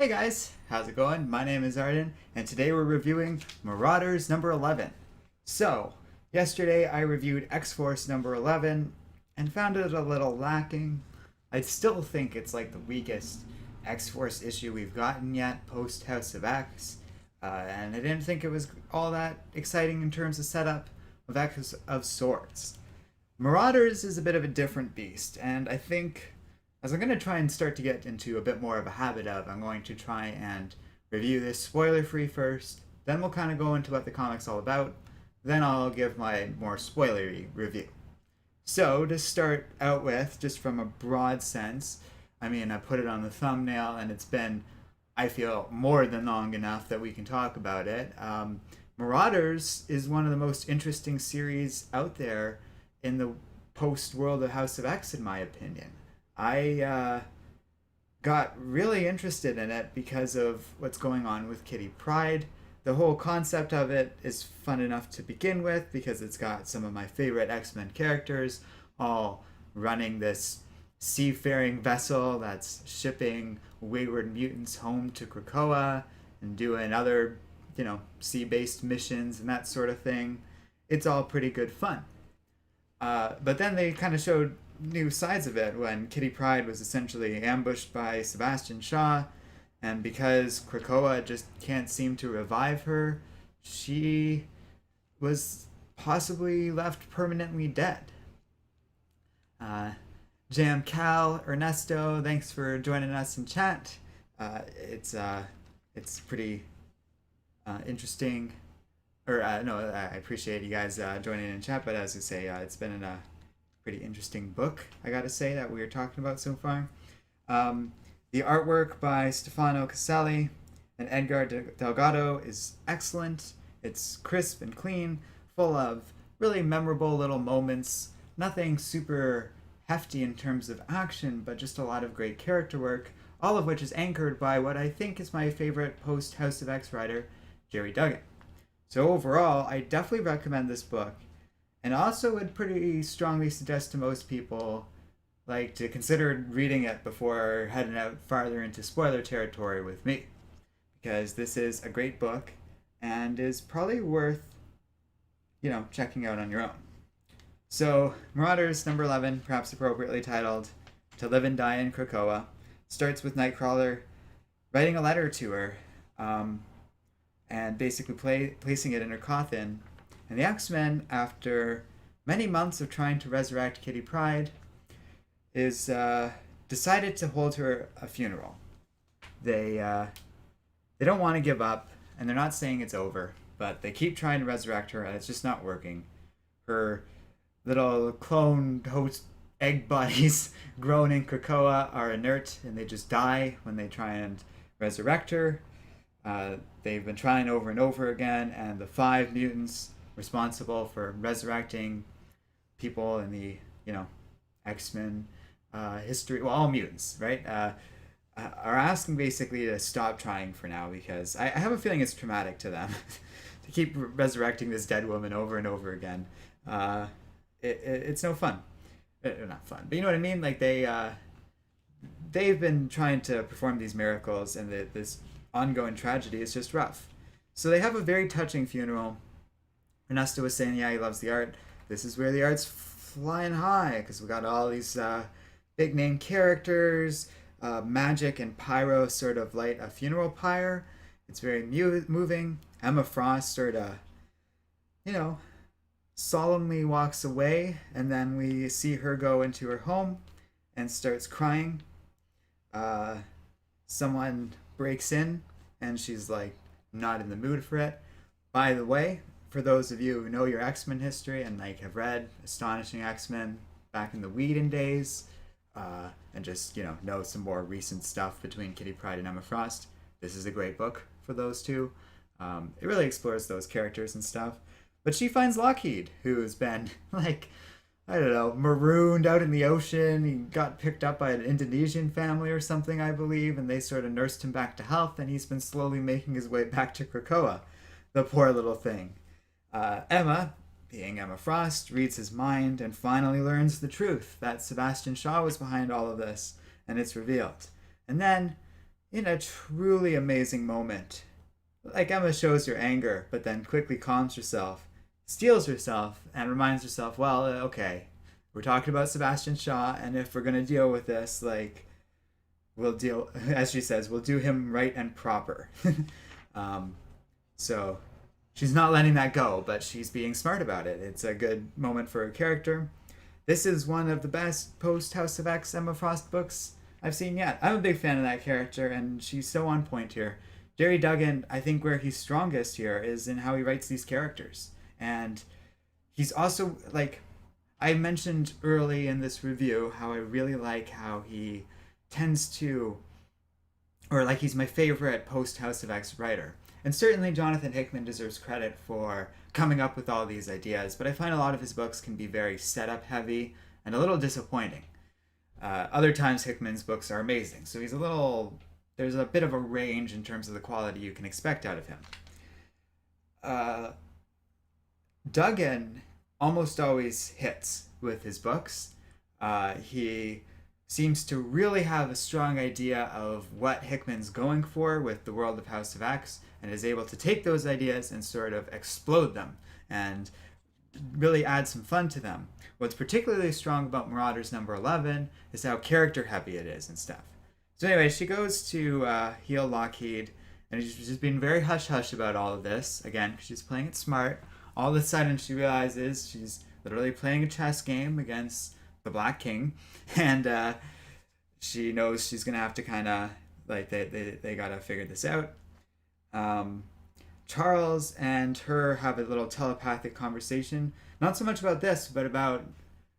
Hey guys, how's it going? My name is Arden, and today we're reviewing Marauders number 11. So, yesterday I reviewed X-Force number 11 and found it a little lacking. I still think it's like the weakest X-Force issue we've gotten yet post House of X, and I didn't think it was all that exciting in terms of setup of X of Swords. Marauders is a bit of a different beast, and I think as I'm going to try and start to get into a bit more of a habit of, I'm going to try and review this spoiler free first, then we'll kind of go into what the comic's all about, then I'll give my more spoilery review. So, to start out with, just from a broad sense, I mean, I put it on the thumbnail and it's been, I feel, more than long enough that we can talk about it. Marauders is one of the most interesting series out there in the post world of House of X, in my opinion. I got really interested in it because of what's going on with Kitty Pryde. The whole concept of it is fun enough to begin with because it's got some of my favorite X-Men characters all running this seafaring vessel that's shipping wayward mutants home to Krakoa and doing other, sea-based missions and that sort of thing. It's all pretty good fun. But then they kind of showed new sides of it when Kitty Pryde was essentially ambushed by Sebastian Shaw, and because Krakoa just can't seem to revive her, she was possibly left permanently dead. Jam Cal, Ernesto, thanks for joining us in chat. It's pretty interesting. No, I appreciate you guys joining in chat, but as I say, it's been a pretty interesting book, I gotta say, that we were talking about so far. The artwork by Stefano Caselli and Edgar Delgado is excellent. It's crisp and clean, full of really memorable little moments. Nothing super hefty in terms of action, but just a lot of great character work, all of which is anchored by what I think is my favorite post House of X writer, Jerry Duggan. So overall, I definitely recommend this book, and also would pretty strongly suggest to most people to consider reading it before heading out farther into spoiler territory with me, because this is a great book and is probably worth checking out on your own. So Marauders number 11, perhaps appropriately titled To Live and Die in Krakoa, starts with Nightcrawler writing a letter to her, and basically placing it in her coffin. And the X-Men, after many months of trying to resurrect Kitty Pryde, is decided to hold her a funeral. They don't want to give up, and they're not saying it's over, but they keep trying to resurrect her, and it's just not working. Her little clone host egg bodies grown in Krakoa are inert, and they just die when they try and resurrect her. They've been trying over and over again, and the 5 mutants responsible for resurrecting people in the X-Men history, well, all mutants, right, are asking basically to stop trying for now, because I have a feeling it's traumatic to them to keep resurrecting this dead woman over and over again. It's no fun. Not fun, but you know what I mean. They've been trying to perform these miracles, and this ongoing tragedy is just rough. So they have a very touching funeral. Ernesto was saying, yeah, he loves the art. This is where the art's flying high, because we got all these big name characters. Magic and Pyro sort of light a funeral pyre. It's very moving. Emma Frost sort of, solemnly walks away, and then we see her go into her home and starts crying. Someone breaks in, and she's not in the mood for it. By the way, for those of you who know your X-Men history and have read Astonishing X-Men back in the Whedon days, and just know some more recent stuff between Kitty Pryde and Emma Frost, this is a great book for those two. It really explores those characters and stuff. But she finds Lockheed, who's been marooned out in the ocean. He got picked up by an Indonesian family or something, I believe, and they sort of nursed him back to health, and he's been slowly making his way back to Krakoa. The poor little thing. Emma, being Emma Frost, reads his mind and finally learns the truth, that Sebastian Shaw was behind all of this, and it's revealed. And then in a truly amazing moment. Like Emma shows her anger, but then quickly calms herself, steels herself, and reminds herself, well, okay, we're talking about Sebastian Shaw, and if we're gonna deal with this, like, we'll deal, as she says, we'll do him right and proper. um, so she's not letting that go, but she's being smart about it. It's a good moment for her character. This is one of the best post House of X Emma Frost books I've seen yet. I'm a big fan of that character, and she's so on point here. Jerry Duggan, I think where he's strongest here is in how he writes these characters. And he's also, like, I mentioned early in this review how I really like how he tends to, or like he's my favorite post House of X writer. And certainly Jonathan Hickman deserves credit for coming up with all these ideas, but I find a lot of his books can be very setup heavy and a little disappointing. Other times Hickman's books are amazing, so there's a bit of a range in terms of the quality you can expect out of him. Uh, Duggan almost always hits with his books. He seems to really have a strong idea of what Hickman's going for with the world of House of X and is able to take those ideas and sort of explode them and really add some fun to them. What's particularly strong about Marauders number 11 is how character heavy it is and stuff. So anyway, she goes to heal Lockheed, and she's just been very hush hush about all of this. Again, because she's playing it smart. All of a sudden, she realizes she's literally playing a chess game against the Black King, and she knows she's gonna have to kind of like they gotta figure this out. Um, Charles and her have a little telepathic conversation, not so much about this, but about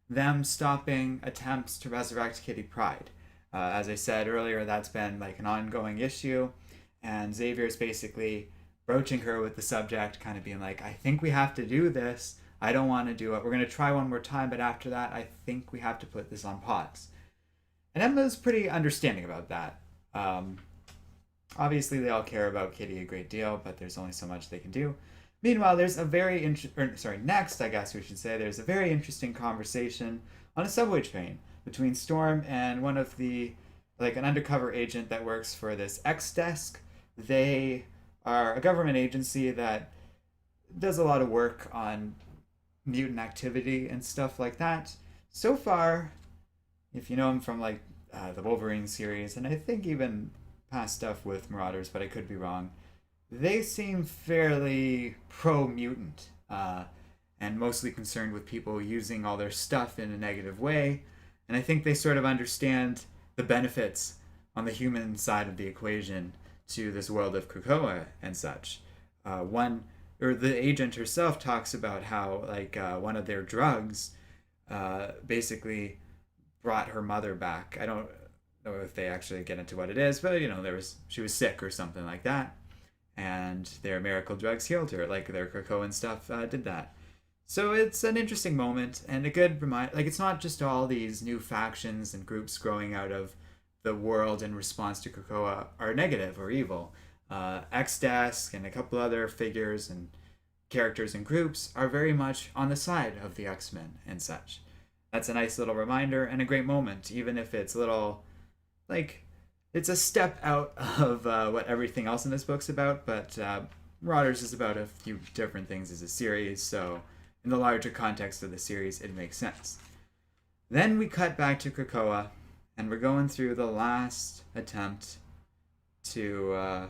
them stopping attempts to resurrect Kitty Pryde. As I said earlier, that's been like an ongoing issue, and Xavier's basically broaching her with the subject, kind of being like, I think we have to do this. I don't want to do it. We're going to try one more time, but after that, I think we have to put this on pause. And Emma's pretty understanding about that. Obviously, they all care about Kitty a great deal, but there's only so much they can do. Meanwhile, there's a very next, I guess we should say, there's a very interesting conversation on a subway train between Storm and one of the, like, an undercover agent that works for this X desk. They are a government agency that does a lot of work on mutant activity and stuff like that. So far, if you know him from like the Wolverine series, and I think even past stuff with Marauders, but I could be wrong, they seem fairly pro mutant and mostly concerned with people using all their stuff in a negative way. And I think they sort of understand the benefits on the human side of the equation to this world of Krakoa and such. The agent herself talks about how like one of their drugs basically brought her mother back. I don't know if they actually get into what it is, but she was sick or something like that, and their miracle drugs healed her. Like their Krakoan stuff did that. So it's an interesting moment and a good reminder. Like it's not just all these new factions and groups growing out of the world in response to Krakoa are negative or evil. X-Desk and a couple other figures and characters and groups are very much on the side of the X-Men and such. That's a nice little reminder and a great moment, even if it's a little, like, it's a step out of what everything else in this book's about, but Marauders is about a few different things as a series, so in the larger context of the series, it makes sense. Then we cut back to Krakoa, and we're going through the last attempt to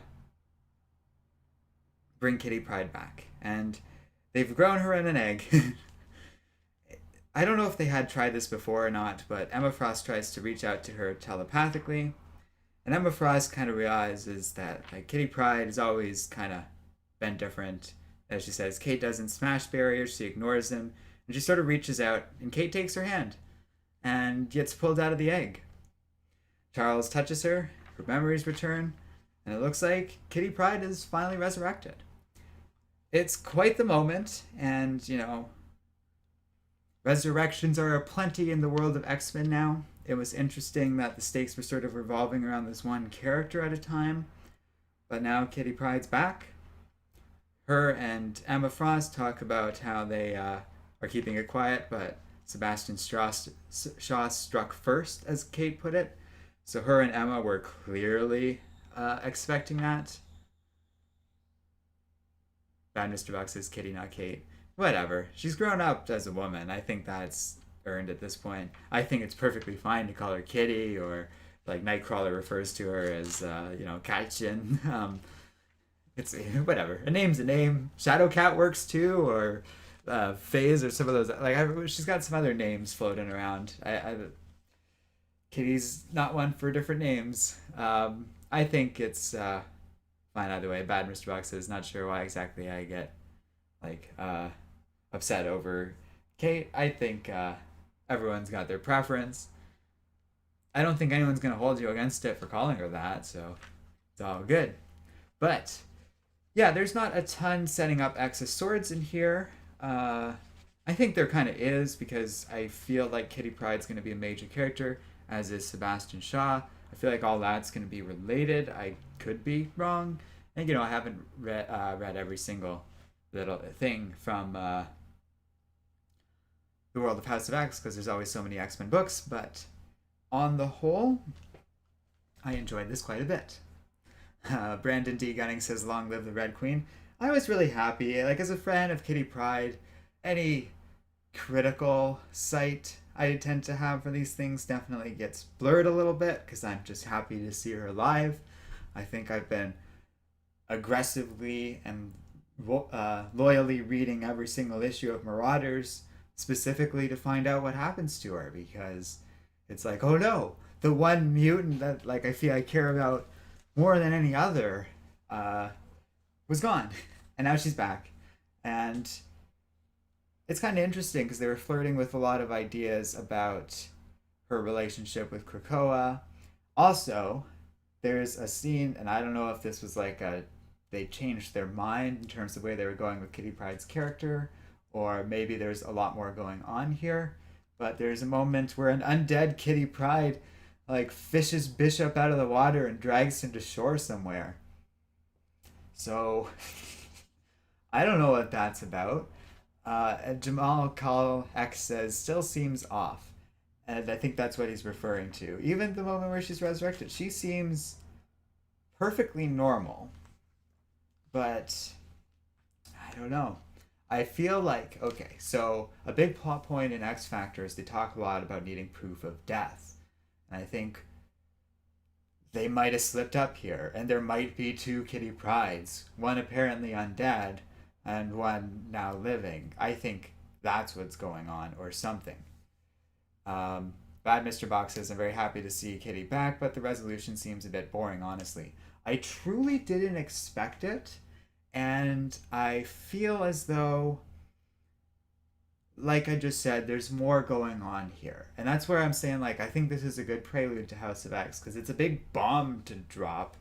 bring Kitty Pryde back. And they've grown her in an egg. I don't know if they had tried this before or not, but Emma Frost tries to reach out to her telepathically. And Emma Frost kind of realizes that like Kitty Pryde has always kind of been different. As she says, Kate doesn't smash barriers, she ignores them. And she sort of reaches out, and Kate takes her hand and gets pulled out of the egg. Charles touches her, her memories return, and it looks like Kitty Pryde is finally resurrected. It's quite the moment, and, resurrections are aplenty in the world of X-Men now. It was interesting that the stakes were sort of revolving around this one character at a time, but now Kitty Pryde's back. Her and Emma Frost talk about how they are keeping it quiet, but Sebastian Shaw struck first, as Kate put it. So her and Emma were clearly expecting that. Bad Mr. Buck says Kitty, not Kate. Whatever. She's grown up as a woman. I think that's earned at this point. I think it's perfectly fine to call her Kitty, or like Nightcrawler refers to her as, Kaichin. It's whatever. A name's a name. Shadowcat works too, or Phase, or some of those. She's got some other names floating around. Kitty's not one for different names. I think it's fine either way. Bad Mr. Box is not sure why exactly I get like upset over Kate. I think everyone's got their preference. I don't think anyone's gonna hold you against it for calling her that, so it's all good. But yeah, there's not a ton setting up X of Swords in here. I think there kind of is, because I feel like Kitty Pryde's going to be a major character, as is Sebastian Shaw. I feel like all that's going to be related. I could be wrong. And, I haven't read every single little thing from the world of House of X, because there's always so many X-Men books. But on the whole, I enjoyed this quite a bit. Brandon D. Gunning says, "Long live the Red Queen." I was really happy. Like, as a fan of Kitty Pryde, any critical sight I tend to have for these things definitely gets blurred a little bit, because I'm just happy to see her alive. I think I've been aggressively and loyally reading every single issue of Marauders, specifically to find out what happens to her, because it's like, oh no, the one mutant that I feel I care about more than any other was gone, and now she's back. And it's kind of interesting, because they were flirting with a lot of ideas about her relationship with Krakoa. Also, there's a scene, and I don't know if this was they changed their mind in terms of the way they were going with Kitty Pryde's character, or maybe there's a lot more going on here, but there's a moment where an undead Kitty Pryde fishes Bishop out of the water and drags him to shore somewhere. So I don't know what that's about. Jamal Call X says, "Still seems off," and I think that's what he's referring to. Even the moment where she's resurrected, she seems perfectly normal, but I don't know. I feel okay, so a big plot point in X Factor is they talk a lot about needing proof of death. And I think they might have slipped up here, and there might be two Kitty Prydes, one apparently undead and one now living. I think that's what's going on, or something. Bad Mr. Box says, "I'm very happy to see Kitty back, but the resolution seems a bit boring, honestly." I truly didn't expect it, and I feel as though, like I just said, there's more going on here. And that's where I'm saying, I think this is a good prelude to House of X, because it's a big bomb to drop.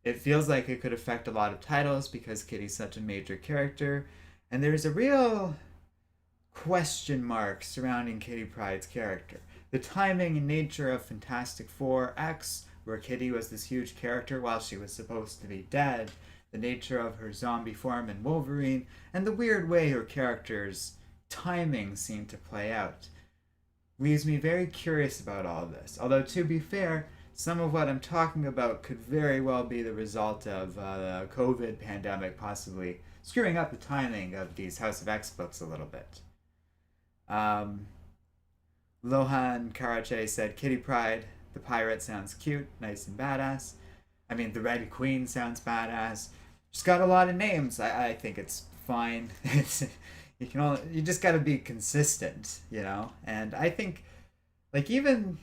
It feels like it could affect a lot of titles, because Kitty's such a major character. And there's a real question mark surrounding Kitty Pryde's character. The timing and nature of Fantastic Four X, where Kitty was this huge character while she was supposed to be dead. The nature of her zombie form in Wolverine, and the weird way her character's timing seemed to play out, leaves me very curious about all this. Although, to be fair, some of what I'm talking about could very well be the result of the COVID pandemic possibly screwing up the timing of these House of X books a little bit. Lohan Karache said, "Kitty Pryde, the pirate, sounds cute, nice and badass. I mean, the Red Queen sounds badass. She's got a lot of names. I think it's fine. You just got to be consistent, And I think, even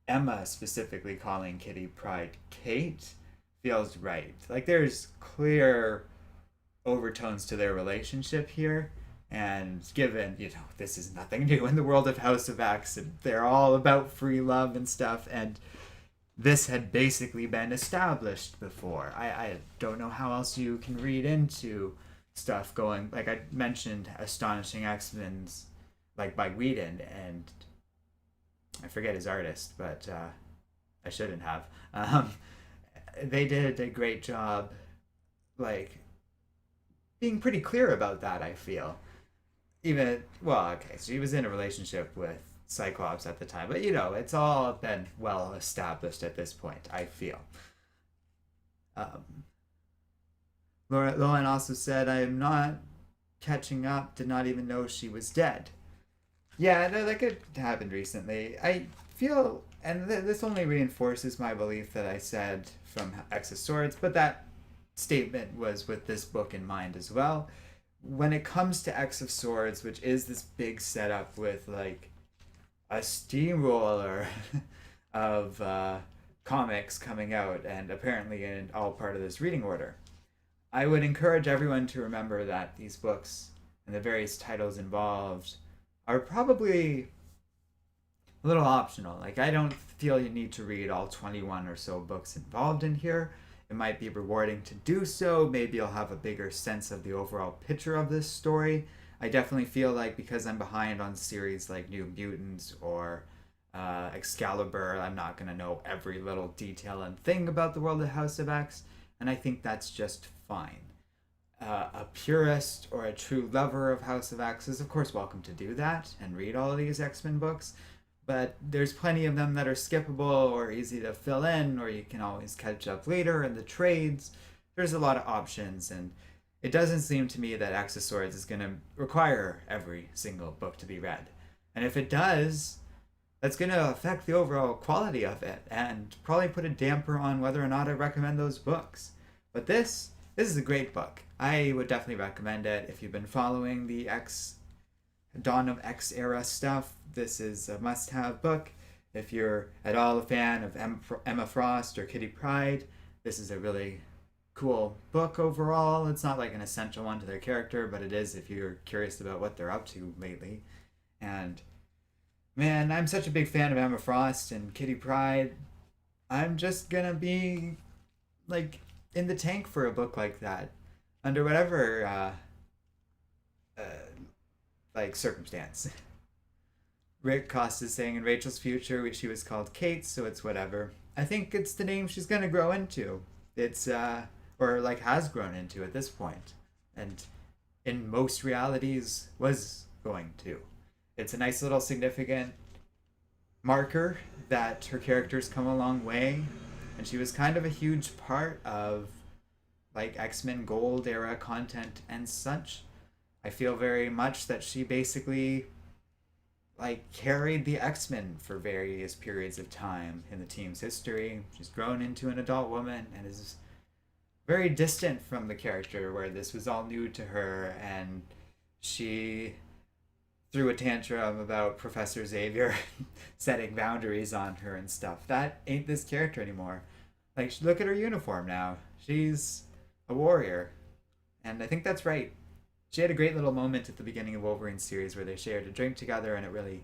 Emma specifically calling Kitty Pryde Kate feels right. There's clear overtones to their relationship here, and given this is nothing new in the world of House of X, and they're all about free love and stuff, and this had basically been established before. I don't know how else you can read into stuff going, I mentioned Astonishing X-Men's by Whedon, and I forget his artist, but I shouldn't have. They did a great job being pretty clear about that, I feel. So he was in a relationship with Cyclops at the time, but it's all been well established at this point, I feel. Um, Lauren also said, I am not catching up, did not even know she was dead. Yeah, no, that could happen recently. I feel, and this only reinforces my belief that I said from X of Swords, but that statement was with this book in mind as well. When it comes to X of Swords, which is this big setup with like a steamroller of comics coming out, and apparently in all part of this reading order, I would encourage everyone to remember that these books and the various titles involved are probably a little optional. Like, I don't feel you need to read all 21 or so books involved in here. It might be rewarding to do so. Maybe you'll have a bigger sense of the overall picture of this story. I definitely feel like because I'm behind on series like New Mutants or Excalibur, I'm not going to know every little detail and thing about the world of House of X, and I think that's just fine. A purist or a true lover of House of X is, of course, welcome to do that and read all of these X-Men books, but there's plenty of them that are skippable or easy to fill in, or you can always catch up later in the trades. There's a lot of options, and it doesn't seem to me that X of Swords is going to require every single book to be read. And if it does, that's going to affect the overall quality of it and probably put a damper on whether or not I recommend those books. But this is a great book. I would definitely recommend it if you've been following the Dawn of X era stuff. This is a must-have book. If you're at all a fan of Emma Frost or Kitty Pryde, this is a really cool book overall. It's not like an essential one to their character, but it is if you're curious about what they're up to lately. And man, I'm such a big fan of Emma Frost and Kitty Pryde. I'm just gonna be like in the tank for a book like that under whatever like circumstance. Rick Costa is saying in Rachel's future she was called Kate, so it's whatever. I think it's the name she's gonna grow into. It's or like has grown into at this point, and in most realities was going to. It's a nice little significant marker that her character's come a long way, and she was kind of a huge part of like X-Men Gold era content and such. I feel very much that she basically like carried the X-Men for various periods of time in the team's history. She's grown into an adult woman and is very distant from the character, where this was all new to her, and she threw a tantrum about Professor Xavier setting boundaries on her and stuff. That ain't this character anymore. Like, look at her uniform now. She's a warrior. And I think that's right. She had a great little moment at the beginning of Wolverine series where they shared a drink together, and it really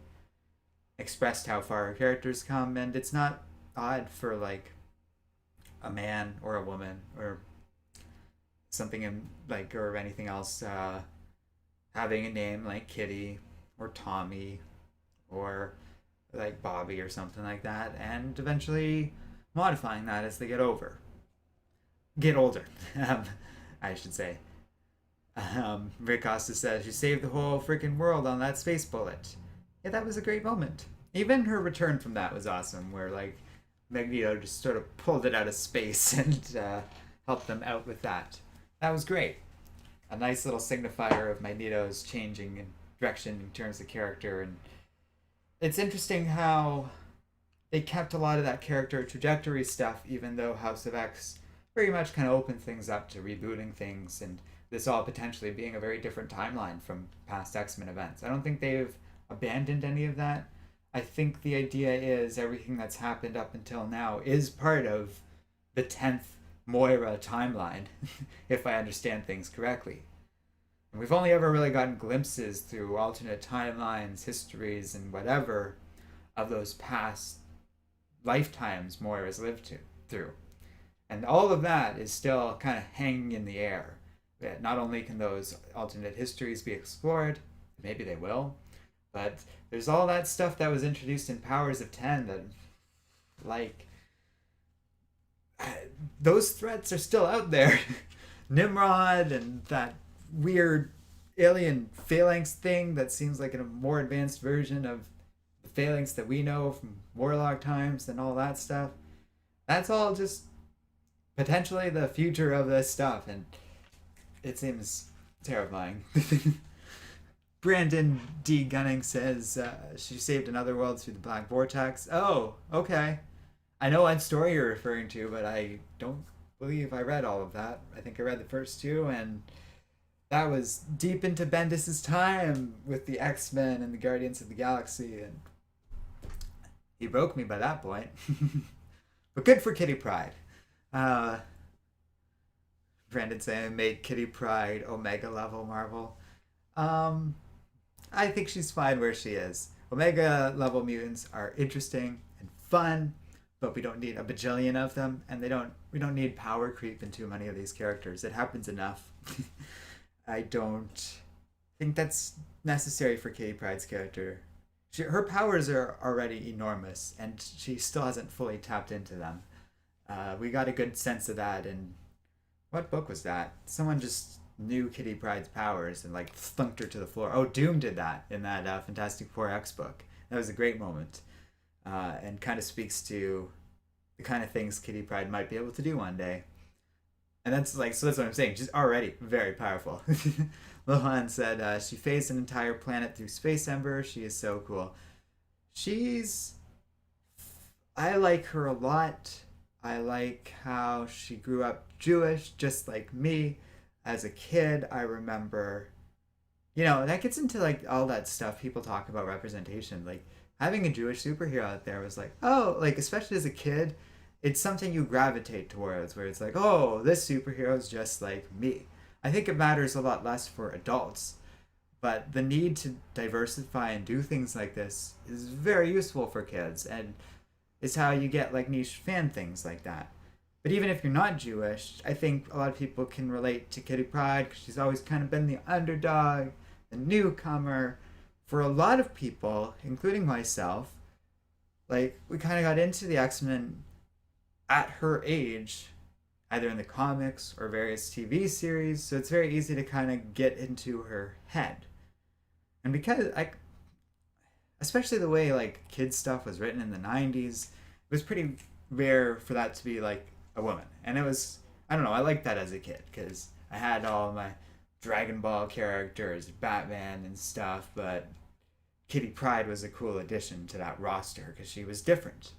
expressed how far her character's come. And it's not odd for like a man or a woman or something in like or anything else having a name like Kitty or Tommy or like Bobby or something like that, and eventually modifying that as they get older. I should say. Rick Costa says she saved the whole freaking world on that space bullet. Yeah, that was a great moment. Even her return from that was awesome, where like Magneto just sort of pulled it out of space and helped them out with that. That was great. A nice little signifier of Magneto's changing in direction in terms of character. And it's interesting how they kept a lot of that character trajectory stuff, even though House of X very much kind of opened things up to rebooting things, and this all potentially being a very different timeline from past X-Men events. I don't think they've abandoned any of that. I think the idea is everything that's happened up until now is part of the 10th Moira timeline, if I understand things correctly. And we've only ever really gotten glimpses through alternate timelines, histories, and whatever of those past lifetimes Moira's lived through. And all of that is still kind of hanging in the air. That not only can those alternate histories be explored, maybe they will, but there's all that stuff that was introduced in Powers of 10 that, like, those threats are still out there. Nimrod and that weird alien phalanx thing that seems like a more advanced version of the phalanx that we know from Warlock times and all that stuff. That's all just potentially the future of this stuff, and it seems terrifying. Brandon D. Gunning says she saved another world through the Black Vortex. Oh, okay. I know what story you're referring to, but I don't believe I read all of that. I think I read the first two, and that was deep into Bendis's time with the X-Men and the Guardians of the Galaxy, and he broke me by that point. But good for Kitty Pryde. Uh, Brandon saying made Kitty Pryde Omega level Marvel. Um, I think she's fine where she is. Omega level mutants are interesting and fun, but we don't need a bajillion of them, and we don't need power creep in too many of these characters. It happens enough. I don't think that's necessary for Kitty Pryde's character. Her powers are already enormous, and she still hasn't fully tapped into them. We got a good sense of that in what book was that? Someone just knew Kitty Pryde's powers and like thunked her to the floor. Oh, Doom did that in that Fantastic Four X book. That was a great moment, and kind of speaks to the kind of things Kitty Pryde might be able to do one day. And that's like, so that's what I'm saying. She's already very powerful. Lohan said she phased an entire planet through space ember. She is so cool. She's, I like her a lot. I like how she grew up Jewish, just like me. As a kid, I remember, that gets into like all that stuff people talk about representation. Like having a Jewish superhero out there was like, oh, like especially as a kid, it's something you gravitate towards where it's like, oh, this superhero is just like me. I think it matters a lot less for adults, but the need to diversify and do things like this is very useful for kids, and is how you get like niche fan things like that. But even if you're not Jewish, I think a lot of people can relate to Kitty Pryde because she's always kind of been the underdog, the newcomer. For a lot of people, including myself, like we kind of got into the X-Men at her age, either in the comics or various TV series, so it's very easy to kind of get into her head. And because especially the way like kids stuff was written in the 90s, it was pretty rare for that to be like a woman. And it was, I don't know, I liked that as a kid because I had all my Dragon Ball characters, Batman and stuff, but Kitty Pryde was a cool addition to that roster because she was different.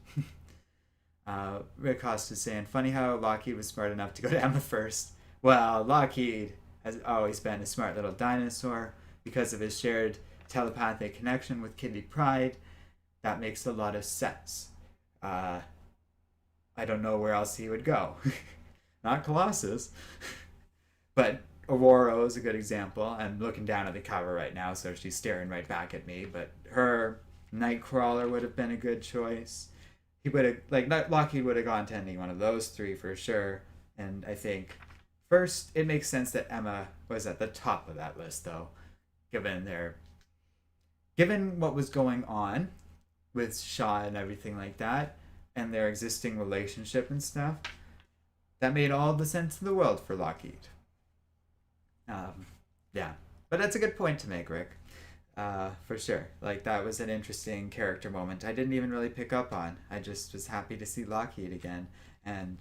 Rick Costa saying, funny how Lockheed was smart enough to go to Emma first. Well, Lockheed has always been a smart little dinosaur because of his shared telepathic connection with Kitty Pryde. That makes a lot of sense. I don't know where else he would go. Not Colossus. But Aurora is a good example. I'm looking down at the cover right now, so she's staring right back at me. But her Nightcrawler would have been a good choice. He would have, like, Lockheed would have gone to any one of those three for sure. And I think, first, it makes sense that Emma was at the top of that list, though, given what was going on with Shaw and everything like that, and their existing relationship and stuff. That made all the sense in the world for Lockheed. Yeah, but that's a good point to make, Rick. For sure. Like, that was an interesting character moment I didn't even really pick up on. I just was happy to see Lockheed again. And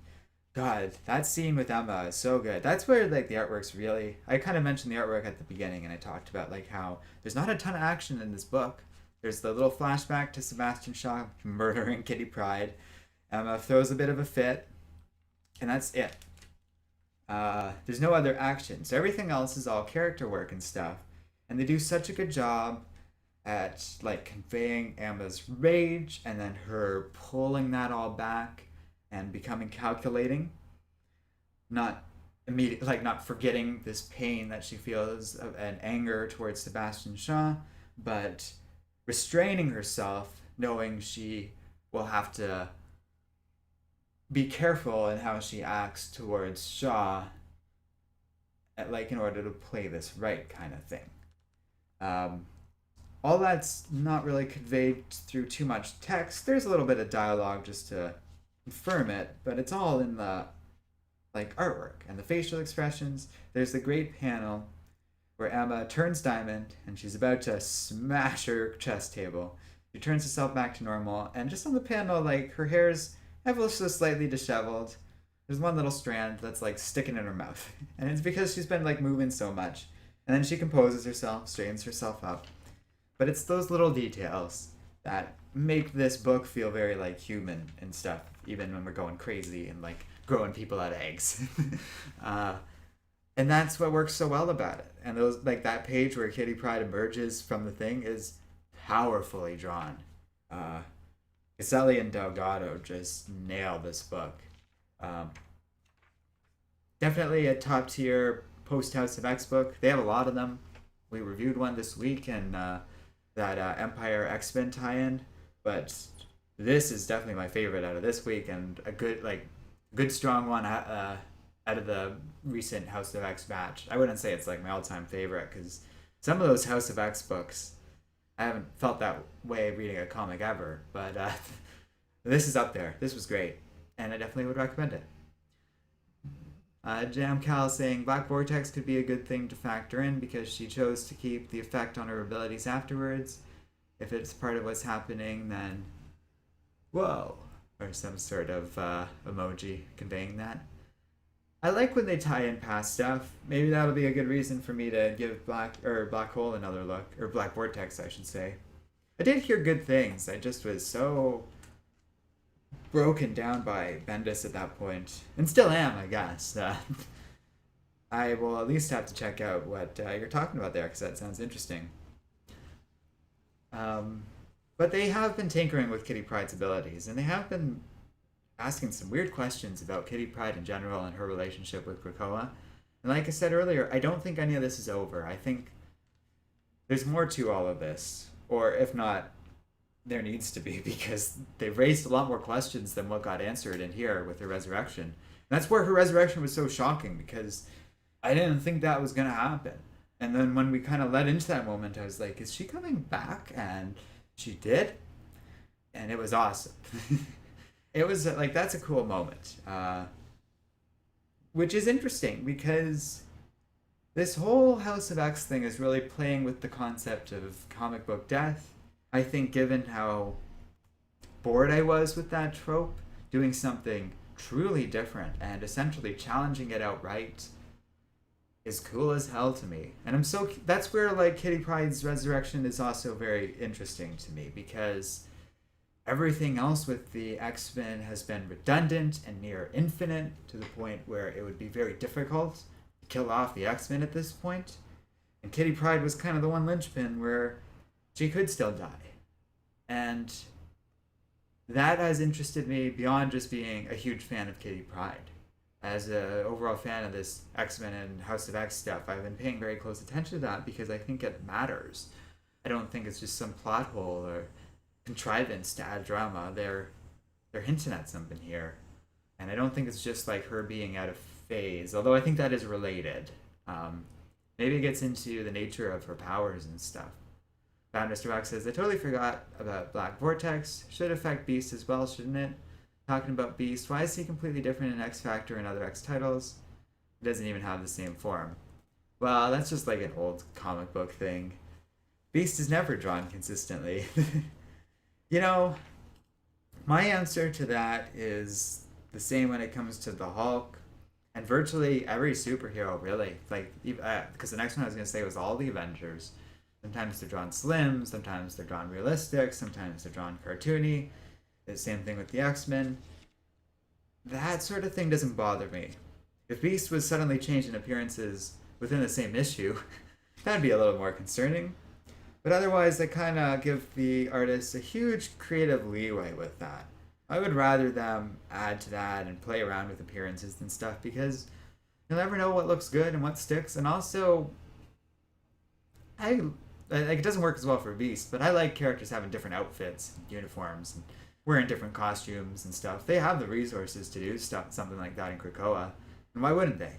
God, that scene with Emma is so good. That's where like the artwork's really, I kind of mentioned the artwork at the beginning, and I talked about like how there's not a ton of action in this book. There's the little flashback to Sebastian Shaw murdering Kitty Pryde. Emma throws a bit of a fit, and that's it. There's no other action, so everything else is all character work and stuff. And they do such a good job at like conveying Emma's rage and then her pulling that all back and becoming calculating, not immediate, like not forgetting this pain that she feels and anger towards Sebastian Shaw, but restraining herself, knowing she will have to be careful in how she acts towards Shaw, like in order to play this right kind of thing. All that's not really conveyed through too much text. There's a little bit of dialogue just to confirm it, but it's all in the like artwork and the facial expressions. There's the great panel where Emma turns diamond and she's about to smash her chess table. She turns herself back to normal, and just on the panel, like her hair's ever so slightly disheveled. there's one little strand that's like sticking in her mouth, and it's because she's been like moving so much. And then she composes herself, straightens herself up. But it's those little details that make this book feel very like human and stuff, even when we're going crazy and like growing people out of eggs. uh, and that's what works so well about it. And those like that page where Kitty Pryde emerges from the thing is powerfully drawn. Caselli and Delgado just nailed this book. Um, Definitely a top tier post House of X book. They have a lot of them. We reviewed one this week and that Empire X-Men tie-in, but this is definitely my favorite out of this week and a good strong one out of the recent House of X batch. I wouldn't say it's like my all-time favorite because some of those House of X books, I haven't felt that way reading a comic ever, but this is up there. This was great, and I definitely would recommend it. Jam Cal saying Black Vortex could be a good thing to factor in because she chose to keep the effect on her abilities afterwards. If it's part of what's happening, then whoa, or some sort of emoji conveying that. I like when they tie in past stuff. Maybe that'll be a good reason for me to give Black Hole another look, or Black Vortex, I should say. I did hear good things. I just was so broken down by Bendis at that point, and still am, I guess. I will at least have to check out what you're talking about there, because that sounds interesting. But they have been tinkering with Kitty Pryde's abilities, and they have been asking some weird questions about Kitty Pryde in general and her relationship with Krakoa. And like I said earlier, I don't think any of this is over. I think there's more to all of this, or if not, there needs to be, because they've raised a lot more questions than what got answered in here with her resurrection. And that's where her resurrection was so shocking, because I didn't think that was going to happen. And then when we kind of led into that moment, I was like, is she coming back? And she did. And it was awesome. It was like, that's a cool moment. Which is interesting, because this whole House of X thing is really playing with the concept of comic book death. I think given how bored I was with that trope, doing something truly different and essentially challenging it outright is cool as hell to me. And that's where like Kitty Pryde's resurrection is also very interesting to me, because everything else with the X-Men has been redundant and near infinite, to the point where it would be very difficult to kill off the X-Men at this point. And Kitty Pryde was kind of the one linchpin where she could still die. And that has interested me beyond just being a huge fan of Kitty Pryde. As an overall fan of this X-Men and House of X stuff, I've been paying very close attention to that because I think it matters. I don't think it's just some plot hole or contrivance to add drama. They're hinting at something here. And I don't think it's just like her being out of phase, although I think that is related. Maybe it gets into the nature of her powers and stuff. Bad Mr. Wax says, I totally forgot about Black Vortex. Should affect Beast as well, shouldn't it? Talking about Beast, why is he completely different in X Factor and other X titles? He doesn't even have the same form. Well, that's just like an old comic book thing. Beast is never drawn consistently. You know, my answer to that is the same when it comes to the Hulk and virtually every superhero, really. Like, because the next one I was going to say was all the Avengers. Sometimes they're drawn slim, sometimes they're drawn realistic, sometimes they're drawn cartoony. The same thing with the X-Men. That sort of thing doesn't bother me. If Beast was suddenly changing appearances within the same issue, that'd be a little more concerning. But otherwise, they kind of give the artists a huge creative leeway with that. I would rather them add to that and play around with appearances and stuff, because you'll never know what looks good and what sticks. And also, it doesn't work as well for Beast, but I like characters having different outfits and uniforms and wearing different costumes and stuff. They have the resources to do something like that in Krakoa, and why wouldn't they?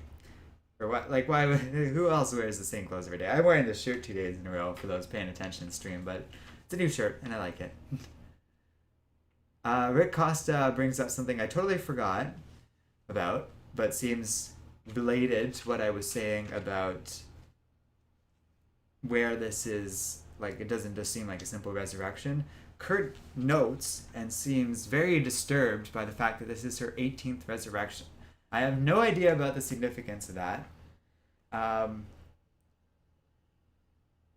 Or what? Like, why? Who else wears the same clothes every day? I'm wearing this shirt 2 days in a row for those paying attention to stream, but it's a new shirt and I like it. Rick Costa brings up something I totally forgot about, but seems related to what I was saying about where this is, like, it doesn't just seem like a simple resurrection. Kurt notes and seems very disturbed by the fact that this is her 18th resurrection. I have no idea about the significance of that. Um,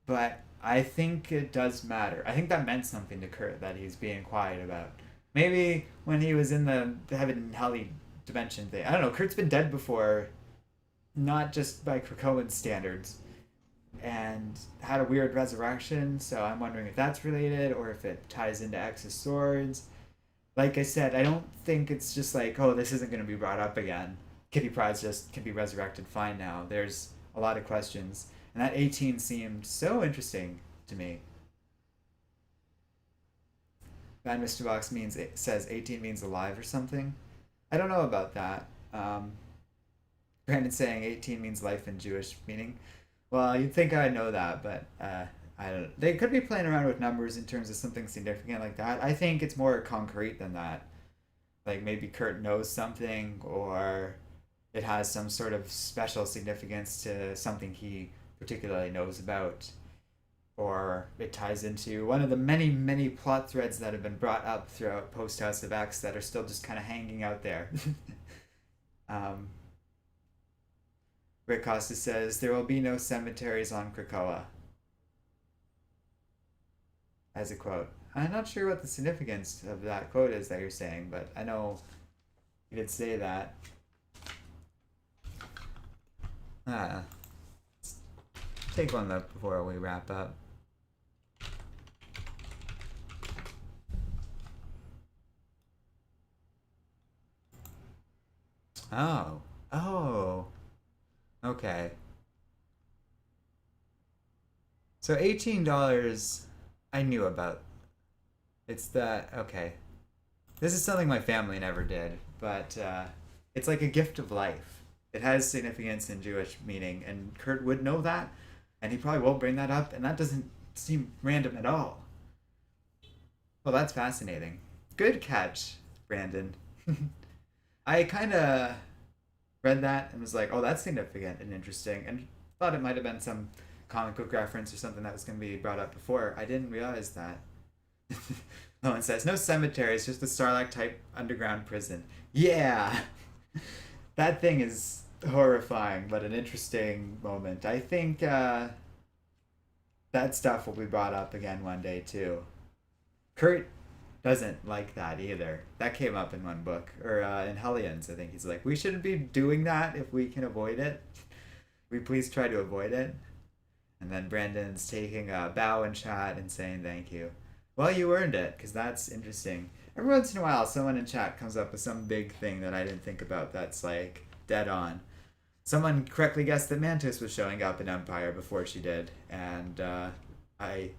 but I think it does matter. I think that meant something to Kurt that he's being quiet about. Maybe when he was in the heaven and hell dimension thing. I don't know. Kurt's been dead before, not just by Krakoan standards, and had a weird resurrection. So I'm wondering if that's related or if it ties into X's swords. Like I said, I don't think it's just like, oh, this isn't going to be brought up again. Kitty Pryde just can be resurrected fine now. There's a lot of questions. And that 18 seemed so interesting to me. Bad Mr. Box means it says 18 means alive or something. I don't know about that. Brandon's saying 18 means life in Jewish meaning. Well, you'd think I'd know that, but I don't. They could be playing around with numbers in terms of something significant like that. I think it's more concrete than that. Like maybe Kurt knows something, or it has some sort of special significance to something he particularly knows about, or it ties into one of the many, many plot threads that have been brought up throughout post House of X that are still just kind of hanging out there. um, Rick Costa says there will be no cemeteries on Krakoa, as a quote. I'm not sure what the significance of that quote is that you're saying, but I know you did say that. Let's take one look before we wrap up. Oh. Oh. Okay. So $18 I knew about. It's that, okay. This is something my family never did, but it's like a gift of life. It has significance in Jewish meaning, and Kurt would know that, and he probably won't bring that up, and that doesn't seem random at all. Well, that's fascinating. Good catch, Brandon. I kind of read that and was like, oh, that's significant and interesting, and thought it might have been some comic book reference or something that was going to be brought up before. I didn't realize that. No one says, no cemetery, it's just a Starlight type underground prison. Yeah! That thing is horrifying, but an interesting moment. I think that stuff will be brought up again one day, too. Kurt doesn't like that either. That came up in one book, or in Hellions, I think. He's like, we shouldn't be doing that if we can avoid it. We please try to avoid it. And then Brandon's taking a bow in chat and saying thank you. Well, you earned it, because that's interesting. Every once in a while, someone in chat comes up with some big thing that I didn't think about that's like dead on. Someone correctly guessed that Mantis was showing up in Empire before she did, and I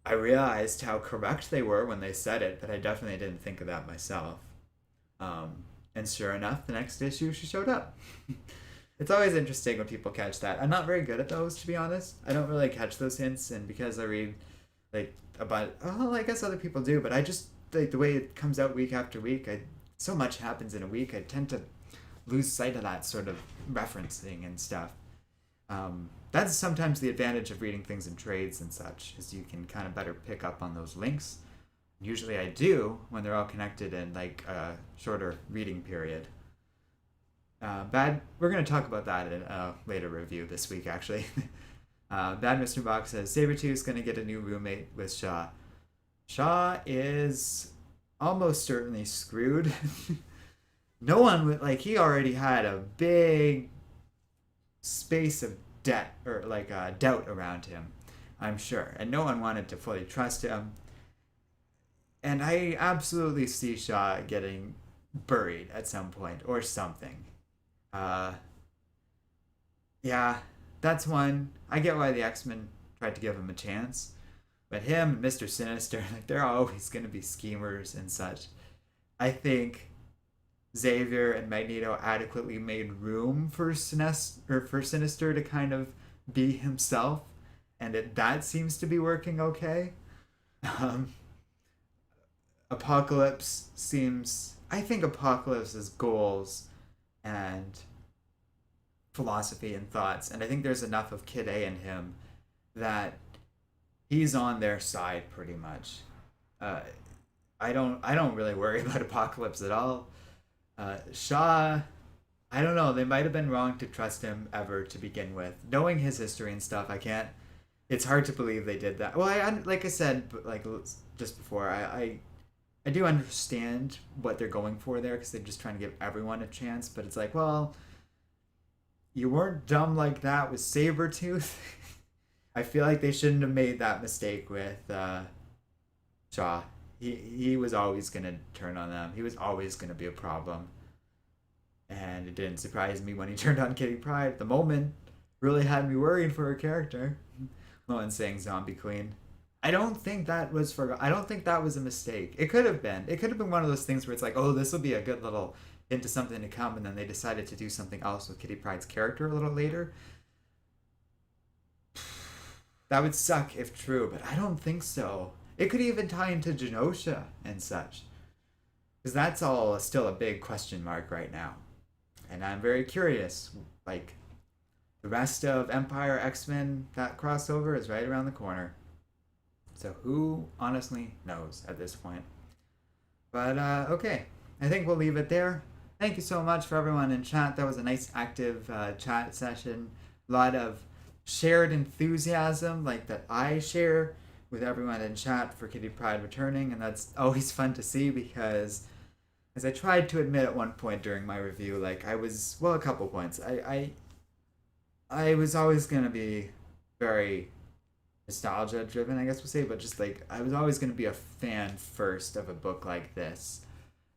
I realized how correct they were when they said it, but I definitely didn't think of that myself. And sure enough, the next issue she showed up. It's always interesting when people catch that. I'm not very good at those, to be honest. I don't really catch those hints, and because I read like about, oh, I guess other people do, but I just like the way it comes out week after week. So much happens in a week. I tend to lose sight of that sort of referencing and stuff. That's sometimes the advantage of reading things in trades and such, is you can kind of better pick up on those links. Usually I do when they're all connected in like a shorter reading period. We're going to talk about that in a later review this week, actually. Bad Mr. Box says, Sabretooth is going to get a new roommate with Shaw. Shaw is almost certainly screwed. No one would, like, he already had a big space of debt, or like doubt around him, I'm sure. And no one wanted to fully trust him. And I absolutely see Shaw getting buried at some point or something. Yeah, that's one. I get why the X-Men tried to give him a chance. But him and Mr. Sinister, like, they're always going to be schemers and such. I think Xavier and Magneto adequately made room for Sinister to kind of be himself. And that seems to be working okay. Apocalypse seems... I think Apocalypse's goals and philosophy and thoughts, and I think there's enough of Kid A in him that he's on their side pretty much. I don't really worry about Apocalypse at all. Shaw, I don't know. They might have been wrong to trust him ever to begin with. Knowing his history and stuff, I can't. It's hard to believe they did that. Well, like I said, like just before, I do understand what they're going for there because they're just trying to give everyone a chance. But it's like, well, you weren't dumb like that with Sabretooth. I feel like they shouldn't have made that mistake with Shaw. He was always gonna turn on them. He was always gonna be a problem. And it didn't surprise me when he turned on Kitty Pryde. The moment really had me worried for her character. No one's saying Zombie Queen. I don't think that was for. I don't think that was a mistake. It could have been. It could have been one of those things where it's like, oh, this will be a good little hint to something to come, and then they decided to do something else with Kitty Pryde's character a little later. That would suck if true, but I don't think so. It could even tie into Genosha and such, because that's all still a big question mark right now, and I'm very curious. Like the rest of Empire X-Men, that crossover is right around the corner. So who honestly knows at this point? But okay, I think we'll leave it there. Thank you so much for everyone in chat. That was a nice active chat session. A lot of shared enthusiasm, like that I share with everyone in chat for Kitty Pryde returning, and that's always fun to see because, as I tried to admit at one point during my review, like I was, well, a couple points. I was always gonna be very nostalgia driven, I guess we'll say, but just like I was always gonna be a fan first of a book like this.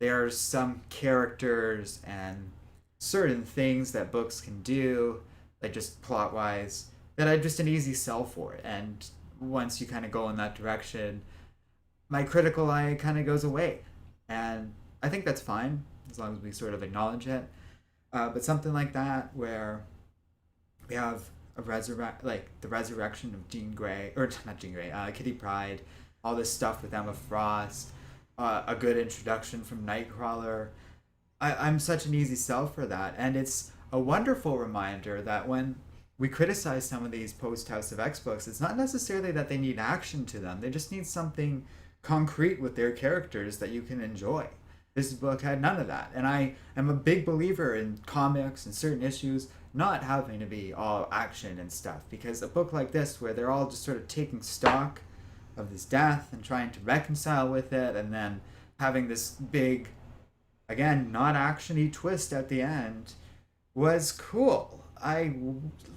There are some characters and certain things that books can do, like just plot wise, that I'm just an easy sell for. And once you kind of go in that direction, my critical eye kind of goes away. And I think that's fine as long as we sort of acknowledge it. But something like that where we have like the resurrection of Jean Grey, or not Jean Grey, Kitty Pryde, all this stuff with Emma Frost, a good introduction from Nightcrawler. I'm such an easy sell for that, and it's a wonderful reminder that when we criticize some of these post House of X books, it's not necessarily that they need action to them. They just need something concrete with their characters that you can enjoy. This book had none of that, and I am a big believer in comics and certain issues not having to be all action and stuff, because a book like this where they're all just sort of taking stock of this death and trying to reconcile with it, and then having this big, again, not actiony twist at the end was cool. I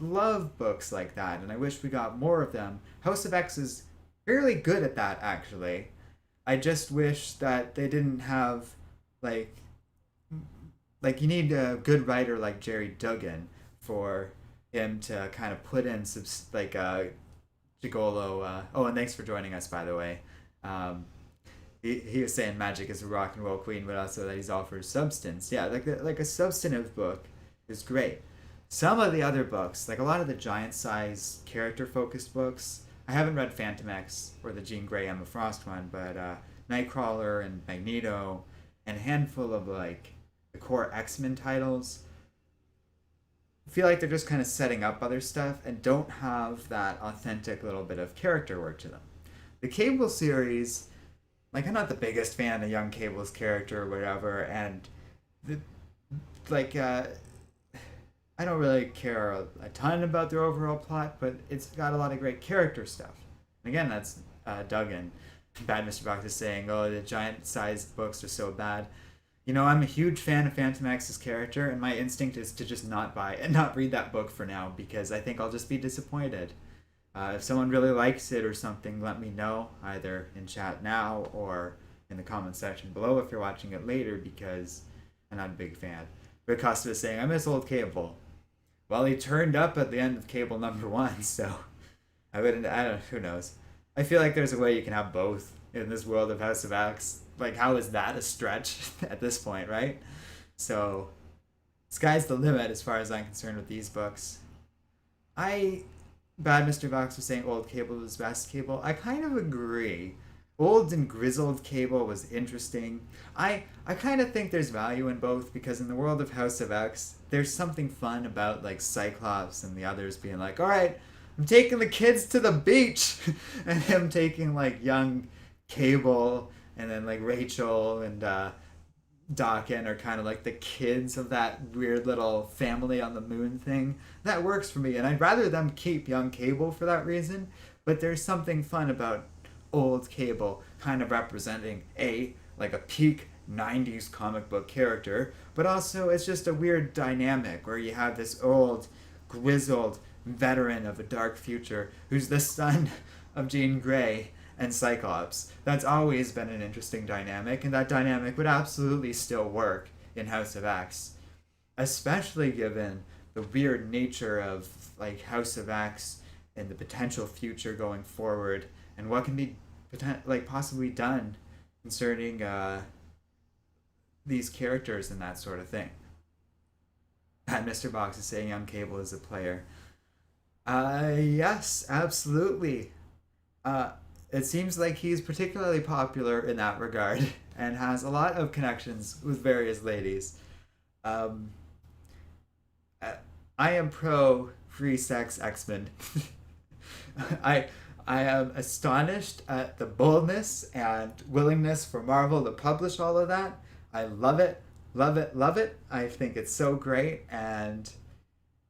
love books like that, and I wish we got more of them. House of X is fairly good at that, actually. I just wish that they didn't have, like you need a good writer like Jerry Duggan for him to kind of put in some, like, Gigolo. Oh, and thanks for joining us, by the way. He was saying magic is a rock and roll queen, but also that he's all for substance. Yeah, like a substantive book is great. Some of the other books, like a lot of the giant size character focused books, I haven't read Phantom X or the Jean Grey Emma Frost one, but Nightcrawler and Magneto and a handful of like the core X-Men titles, I feel like they're just kind of setting up other stuff and don't have that authentic little bit of character work to them. The Cable series, like I'm not the biggest fan of young Cable's character or whatever, and the like I don't really care a ton about their overall plot, but it's got a lot of great character stuff. And again, that's Duggan. Bad Mr. Box is saying, oh, the giant-sized books are so bad. You know, I'm a huge fan of Phantom X's character, and my instinct is to just not buy and not read that book for now, because I think I'll just be disappointed. If someone really likes it or something, let me know, either in chat now or in the comment section below if you're watching it later, because I'm not a big fan. But Costa is saying, I miss old Cable. Well, he turned up at the end of Cable #1, so I don't know, who knows. I feel like there's a way you can have both in this world of House of X. Like, how is that a stretch at this point, right? So, sky's the limit as far as I'm concerned with these books. Bad Mr. Vox was saying old Cable was best Cable. I kind of agree. Old and grizzled Cable was interesting. I kind of think there's value in both, because in the world of House of X, there's something fun about like Cyclops and the others being like, all right, I'm taking the kids to the beach, and him taking like young Cable and then like Rachel and Dakin are kind of like the kids of that weird little family on the moon thing. That works for me, and I'd rather them keep young Cable for that reason. But there's something fun about old Cable kind of representing like a peak 90s comic book character, but also it's just a weird dynamic where you have this old, grizzled veteran of a dark future who's the son of Jean Grey and Cyclops. That's always been an interesting dynamic, and that dynamic would absolutely still work in House of X, especially given the weird nature of like House of X and the potential future going forward, and what can be possibly done concerning these characters and that sort of thing. And Mr. Box is saying Young Cable is a player. Yes, absolutely. Uh, it seems like he's particularly popular in that regard and has a lot of connections with various ladies. Um, I am pro free sex X-Men. I I am astonished at the boldness and willingness for Marvel to publish all of that. I love it, love it, love it. I think it's so great, and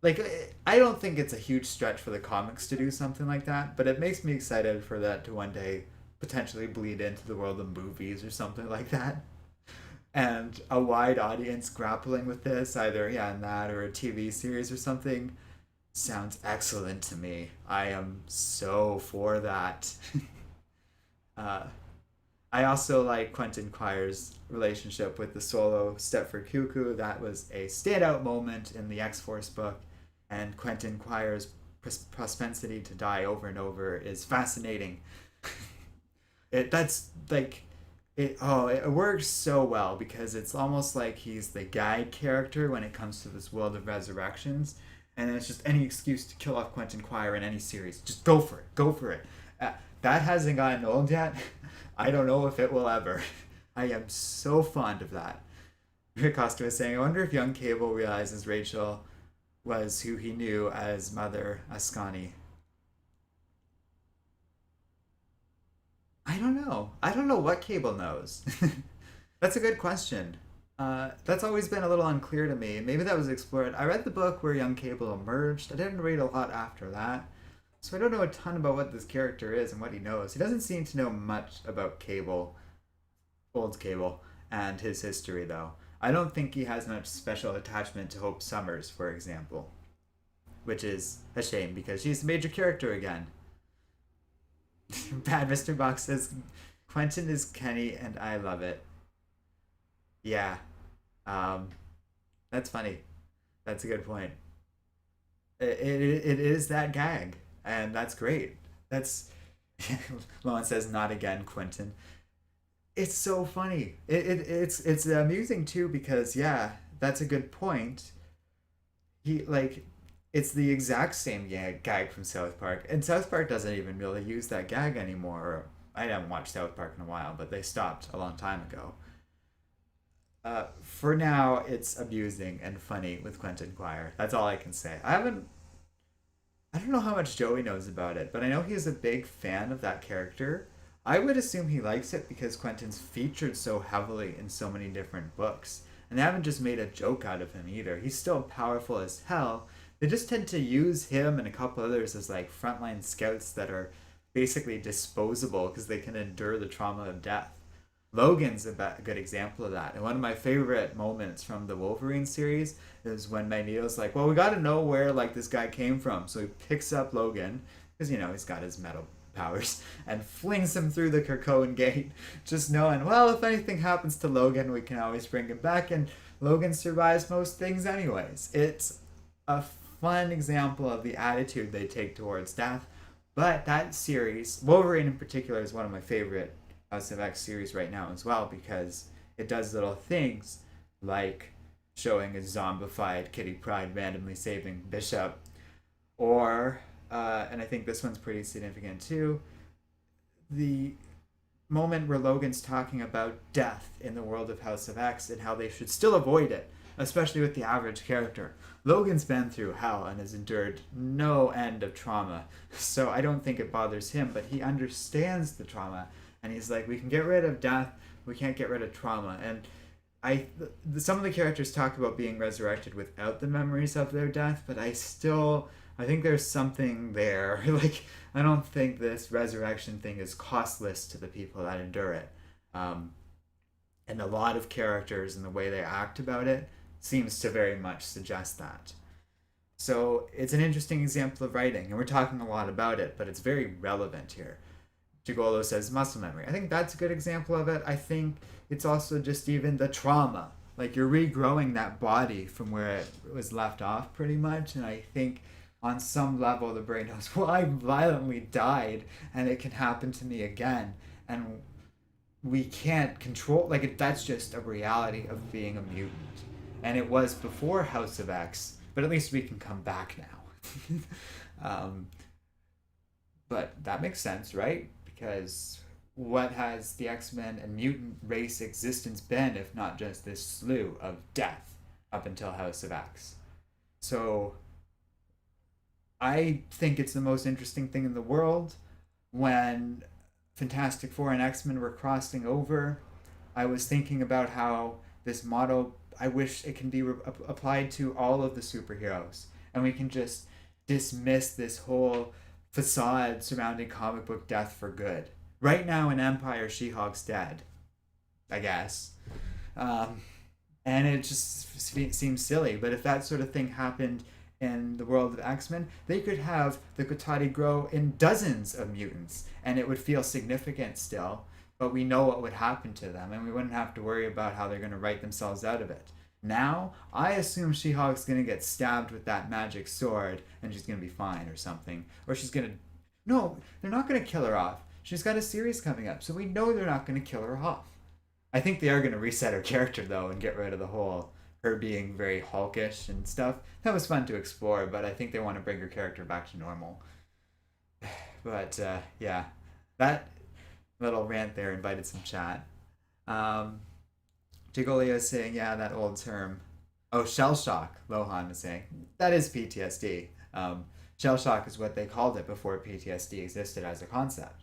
like I don't think it's a huge stretch for the comics to do something like that, but it makes me excited for that to one day potentially bleed into the world of movies or something like that. And a wide audience grappling with this, either in that or a TV series or something, sounds excellent to me. I am so for that. uh, I also like Quentin Quire's relationship with the solo Stepford Cuckoo. That was a standout moment in the X-Force book, and Quentin Quire's propensity to die over and over is fascinating. It works so well because it's almost like he's the guide character when it comes to this world of resurrections, and it's just any excuse to kill off Quentin Quire in any series. Just go for it, go for it. That hasn't gotten old yet. I don't know if it will ever. I am so fond of that. Rick Costa was saying, I wonder if young Cable realizes Rachel was who he knew as Mother Ascani. I don't know. I don't know what Cable knows. That's a good question. That's always been a little unclear to me. Maybe that was explored. I read the book where young Cable emerged. I didn't read a lot after that. So I don't know a ton about what this character is and what he knows. He doesn't seem to know much about Cable, old Cable, and his history, though. I don't think he has much special attachment to Hope Summers, for example. Which is a shame, because she's a major character again. Bad Mr. Box says, Quentin is Kenny, and I love it. Yeah. Um, that's funny. That's a good point. It is that gag, and that's great. That's Lauren says, not again, Quentin. It's so funny. It's amusing too because that's a good point. He like it's the exact same gag from South Park, and South Park doesn't even really use that gag anymore. I haven't watched South Park in a while, but they stopped a long time ago. For now, it's amusing and funny with Quentin Quire. That's all I can say. I don't know how much Joey knows about it, but I know he's a big fan of that character. I would assume he likes it because Quentin's featured so heavily in so many different books. And they haven't just made a joke out of him either. He's still powerful as hell. They just tend to use him and a couple others as like frontline scouts that are basically disposable because they can endure the trauma of death. Logan's a good example of that. And one of my favorite moments from the Wolverine series is when Magneto's like, well, we got to know where like this guy came from. So he picks up Logan because, he's got his metal powers and flings him through the Krakoan gate, just knowing, well, if anything happens to Logan, we can always bring him back. And Logan survives most things anyways. It's a fun example of the attitude they take towards death. But that series, Wolverine in particular, is one of my favorite House of X series right now as well because it does little things like showing a zombified Kitty Pryde randomly saving Bishop, or and I think this one's pretty significant too, the moment where Logan's talking about death in the world of House of X and how they should still avoid it, especially with the average character. Logan's been through hell and has endured no end of trauma, so I don't think it bothers him, but he understands the trauma. And he's like, we can get rid of death, we can't get rid of trauma. And some of the characters talk about being resurrected without the memories of their death, but I think there's something there. Like, I don't think this resurrection thing is costless to the people that endure it. Um, and a lot of characters and the way they act about it seems to very much suggest that. So it's an interesting example of writing, and we're talking a lot about it, but it's very relevant here. Gigolo says muscle memory. I think that's a good example of it. I think it's also just even the trauma. Like, you're regrowing that body from where it was left off pretty much. And I think on some level the brain knows, well, I violently died and it can happen to me again. And we can't control, like, that's just a reality of being a mutant. And it was before House of X, but at least we can come back now. um, but that makes sense, right? Because what has the X-Men and mutant race existence been if not just this slew of death up until House of X? So I think it's the most interesting thing in the world. When Fantastic Four and X-Men were crossing over, I was thinking about how this model, I wish it can be applied to all of the superheroes, and we can just dismiss this whole facade surrounding comic book death for good. Right now in Empire, She-Hulk's dead, I guess. Um, and it just seems silly. But if that sort of thing happened in the world of X-Men, they could have the Kotati grow in dozens of mutants, and it would feel significant still, but we know what would happen to them, and we wouldn't have to worry about how they're going to write themselves out of it. Now, I assume She-Hulk's going to get stabbed with that magic sword, and she's going to be fine or something. Or she's going to... No, they're not going to kill her off. She's got a series coming up, so we know they're not going to kill her off. I think they are going to reset her character, though, and get rid of the whole her being very hulkish and stuff. That was fun to explore, but I think they want to bring her character back to normal. But, yeah, that little rant there invited some chat. Jigolio is saying, yeah, that old term. Oh, shell shock, Lohan is saying. That is PTSD. Shell shock is what they called it before PTSD existed as a concept.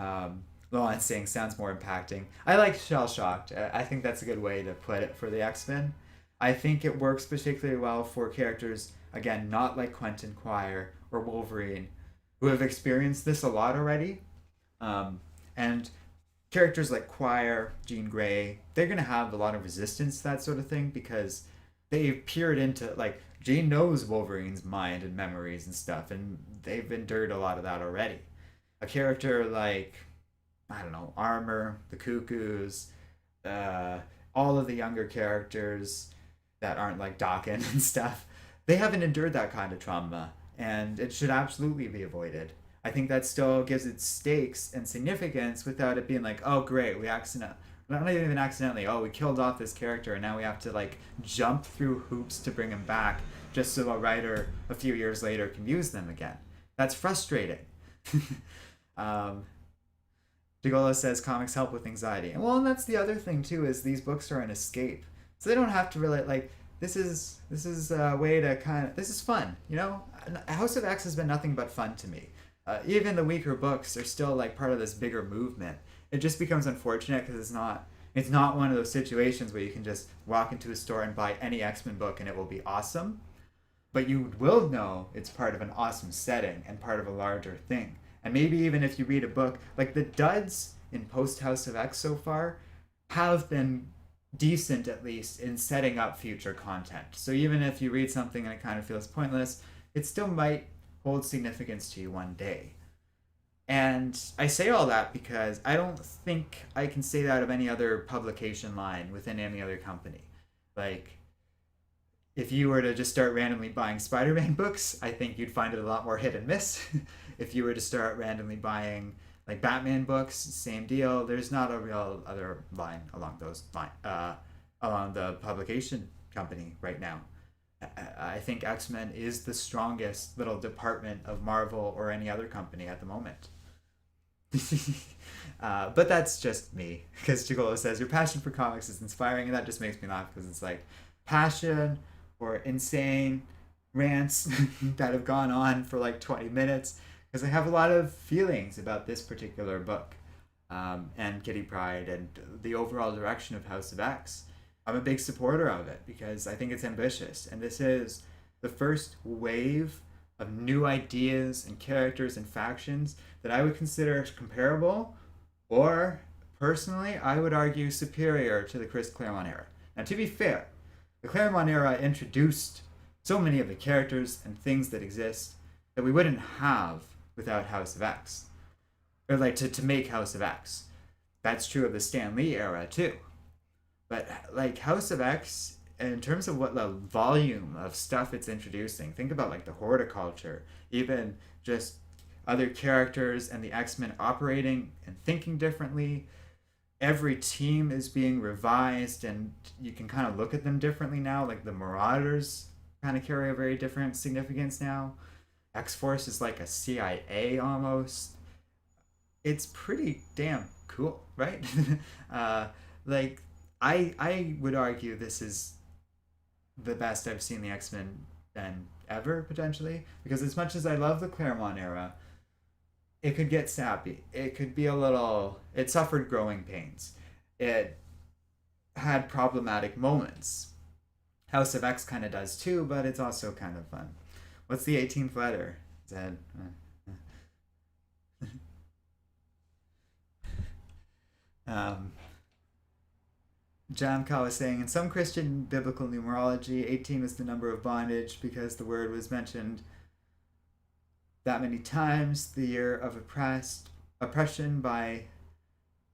Lohan's saying, sounds more impacting. I like shell shocked. I think that's a good way to put it for the X-Men. I think it works particularly well for characters, again, not like Quentin Quire or Wolverine, who have experienced this a lot already. And characters like Quire, Jean Grey, they're going to have a lot of resistance to that sort of thing because they've peered into, like, Jean knows Wolverine's mind and memories and stuff, and they've endured a lot of that already. A character like, I don't know, Armor, the Cuckoos, all of the younger characters that aren't like Daken and stuff, they haven't endured that kind of trauma, and it should absolutely be avoided. I think that still gives it stakes and significance without it being like, oh great, we not even accidentally, oh, we killed off this character and now we have to like jump through hoops to bring him back just so a writer a few years later can use them again. That's frustrating. Digola says comics help with anxiety. And well, and that's the other thing too, is these books are an escape. So they don't have to really, like, this is a way to kind of, this is fun, you know? House of X has been nothing but fun to me. Even the weaker books are still like part of this bigger movement. It just becomes unfortunate because it's not one of those situations where you can just walk into a store and buy any X-Men book and it will be awesome. But you will know it's part of an awesome setting and part of a larger thing. And maybe even if you read a book, like the duds in post House of X so far have been decent, at least in setting up future content. So even if you read something and it kind of feels pointless, it still might hold significance to you one day. And I say all that because I don't think I can say that of any other publication line within any other company. Like, if you were to just start randomly buying Spider-Man books, I think you'd find it a lot more hit and miss. If you were to start randomly buying like Batman books, same deal. There's not a real other line along those along the publication company right now. I think X-Men is the strongest little department of Marvel or any other company at the moment. But that's just me, because Chigolo says your passion for comics is inspiring, and that just makes me laugh because it's like passion or insane rants that have gone on for like 20 minutes because I have a lot of feelings about this particular book, and Kitty Pryde and the overall direction of House of X. I'm a big supporter of it because I think it's ambitious. And this is the first wave of new ideas and characters and factions that I would consider comparable, or personally, I would argue superior to the Chris Claremont era. Now, to be fair, the Claremont era introduced so many of the characters and things that exist that we wouldn't have without House of X. Or like to make House of X. That's true of the Stan Lee era too. But like House of X, in terms of what the volume of stuff it's introducing, think about like the horticulture, even just other characters and the X-Men operating and thinking differently. Every team is being revised and you can kind of look at them differently now. Like the Marauders kind of carry a very different significance now. X-Force is like a CIA almost. It's pretty damn cool, right? Like I would argue this is the best I've seen the X-Men been ever, potentially, because as much as I love the Claremont era, it could get sappy. It could be a little. It suffered growing pains. It had problematic moments. House of X kind of does too, but it's also kind of fun. What's the 18th letter? Zed. Um, Jamka was saying, in some Christian biblical numerology, 18 was the number of bondage because the word was mentioned that many times. The year of oppression by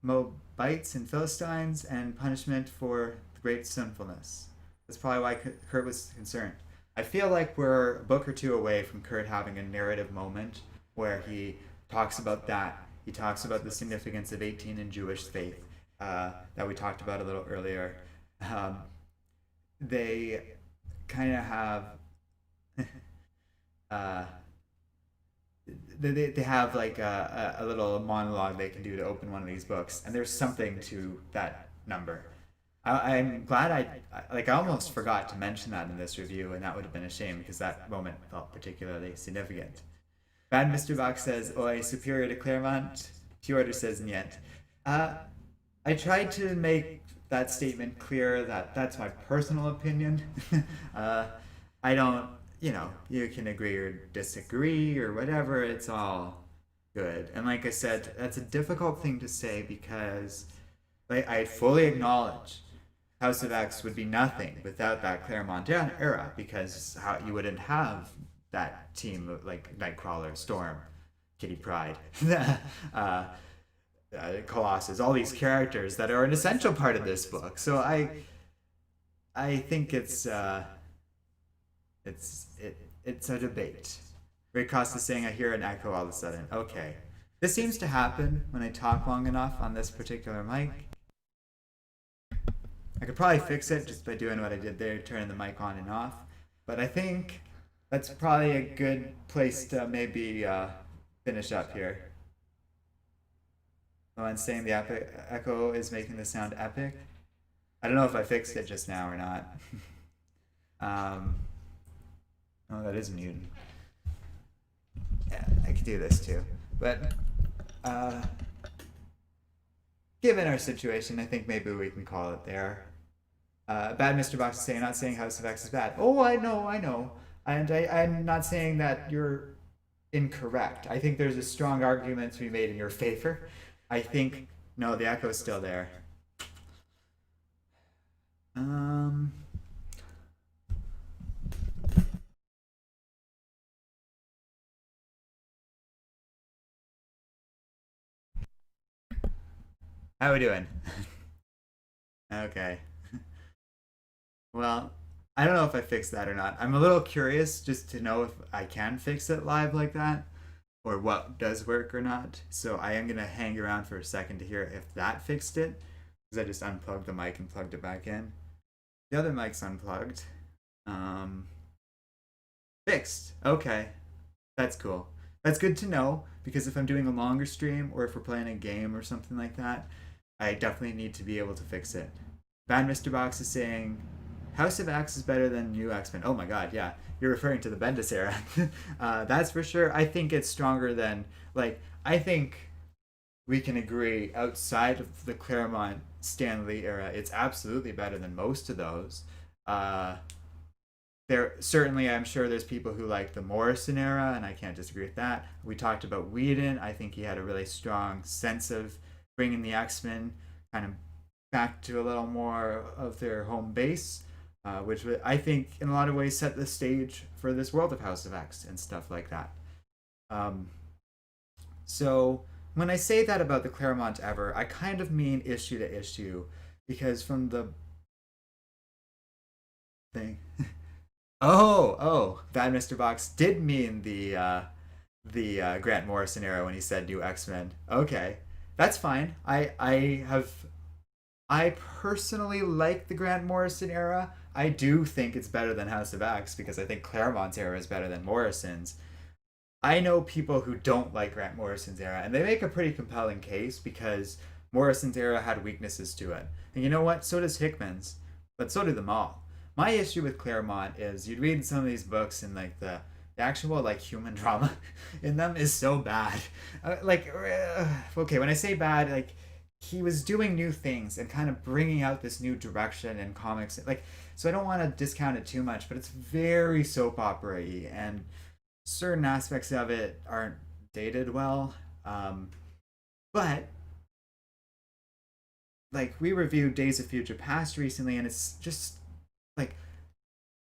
Moabites and Philistines, and punishment for the great sinfulness. That's probably why Kurt was concerned. I feel like we're a book or two away from Kurt having a narrative moment where he talks about that. He talks about the significance of 18 in Jewish faith that we talked about a little earlier. They kind of have they have like a little monologue they can do to open one of these books, and there's something to that number. I'm glad I almost forgot to mention that in this review, and that would have been a shame because that moment felt particularly significant. Bad Mr. Box says, "Oi, superior to Claremont." Piotr says, "Niet." I tried to make that statement clear that that's my personal opinion. I don't, you can agree or disagree or whatever. It's all good. And like I said, that's a difficult thing to say because like I fully acknowledge House of X would be nothing without that Claremont era, because how you wouldn't have that team of like Nightcrawler, Storm, Kitty Pryde, Colossus, all these characters that are an essential part of this book. So I think it's a debate. Ray Costa saying, "I hear an echo all of a sudden." Okay, this seems to happen when I talk long enough on this particular mic. I could probably fix it just by doing what I did there, turning the mic on and off. But I think that's probably a good place to maybe finish up here. No one's saying the echo is making the sound epic. I don't know if I fixed it just now or not. Oh, that is mutant. Yeah, I could do this too. But given our situation, I think maybe we can call it there. Bad Mr. Box is saying, "Not saying House of X is bad." Oh, I know. And I'm not saying that you're incorrect. I think there's a strong argument to be made in your favor. I think, no, the echo is still there. How are we doing? Okay. Well, I don't know if I fixed that or not. I'm a little curious just to know if I can fix it live like that, or what does work or not. So I am gonna hang around for a second to hear if that fixed it, because I just unplugged the mic and plugged it back in. The other mic's unplugged. Fixed. Okay, that's cool. That's good to know, because if I'm doing a longer stream or if we're playing a game or something like that, I definitely need to be able to fix it. Bad Mr. Box is saying, "House of X is better than New X-Men." Oh my god, yeah. You're referring to the Bendis era. That's for sure. I think it's stronger than, I think we can agree outside of the Claremont Stan Lee era, it's absolutely better than most of those. Uh, there certainly, I'm sure there's people who like the Morrison era, and I can't disagree with that. We talked about Whedon. I think he had a really strong sense of bringing the X-Men kind of back to a little more of their home base, which I think in a lot of ways set the stage for this world of House of X and stuff like that. Um, so when I say that about the Claremont ever, I kind of mean issue to issue, because from the thing. Bad Mr. Box did mean the Grant Morrison era when he said new X Men. Okay, that's fine. I personally like the Grant Morrison era. I do think it's better than House of X because I think Claremont's era is better than Morrison's. I know people who don't like Grant Morrison's era, and they make a pretty compelling case because Morrison's era had weaknesses to it. And you know what? So does Hickman's, but so do them all. My issue with Claremont is you'd read some of these books and like the actual like human drama in them is so bad. Okay, when I say bad, like he was doing new things and kind of bringing out this new direction in comics. Like, so I don't want to discount it too much, but it's very soap opera-y, and certain aspects of it aren't dated well. But like we reviewed Days of Future Past recently, and it's just like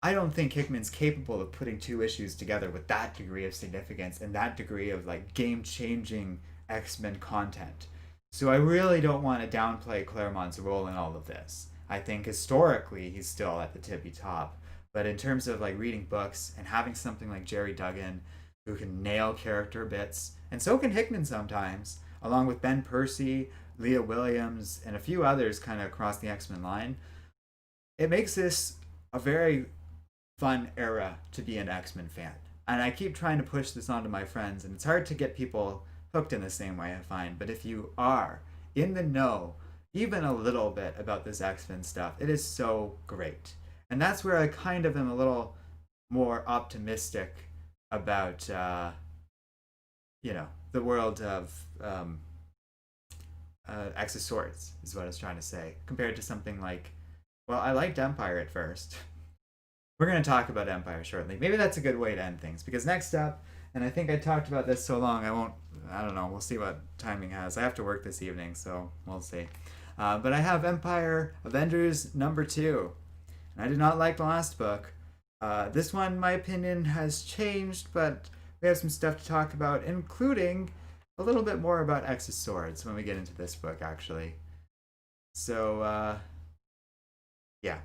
I don't think Hickman's capable of putting two issues together with that degree of significance and that degree of like game changing X-Men content. So I really don't want to downplay Claremont's role in all of this. I think historically he's still at the tippy top. But in terms of like reading books and having something like Jerry Duggan who can nail character bits, and so can Hickman sometimes, along with Ben Percy, Leah Williams, and a few others kind of across the X-Men line, it makes this a very fun era to be an X-Men fan. And I keep trying to push this onto my friends, and it's hard to get people hooked in the same way, I find. But if you are in the know, even a little bit about this X-Men stuff, it is so great. And that's where I kind of am a little more optimistic about, the world of X of Swords, is what I was trying to say, compared to something like, well, I liked Empire at first. We're going to talk about Empire shortly. Maybe that's a good way to end things, because next up, and I think I talked about this so long, I don't know, we'll see what timing has. I have to work this evening, so we'll see. But I have Empire Avengers #2. And I did not like the last book. This one, my opinion, has changed, but we have some stuff to talk about, including a little bit more about X of Swords when we get into this book, actually. So, yeah.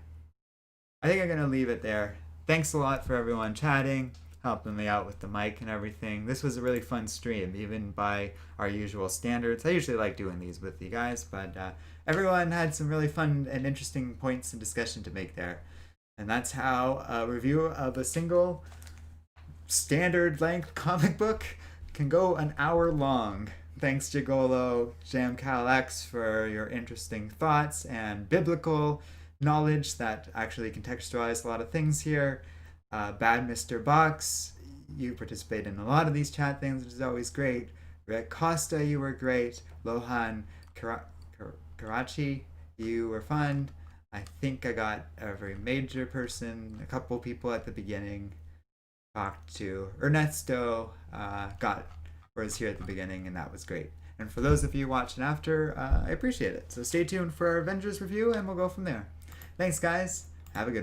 I think I'm going to leave it there. Thanks a lot for everyone chatting, helping me out with the mic and everything. This was a really fun stream, even by our usual standards. I usually like doing these with you guys, but everyone had some really fun and interesting points and discussion to make there. And that's how a review of a single standard length comic book can go an hour long. Thanks, Gigolo Jam Cal X, for your interesting thoughts and biblical knowledge that actually contextualize a lot of things here. Bad Mr. Box, you participate in a lot of these chat things, which is always great. Rick Costa, you were great. Lohan Karachi, you were fun. I think I got every major person, a couple people at the beginning. Talked to Ernesto, was here at the beginning, and that was great. And for those of you watching after, I appreciate it. So stay tuned for our Avengers review, and we'll go from there. Thanks, guys. Have a good one.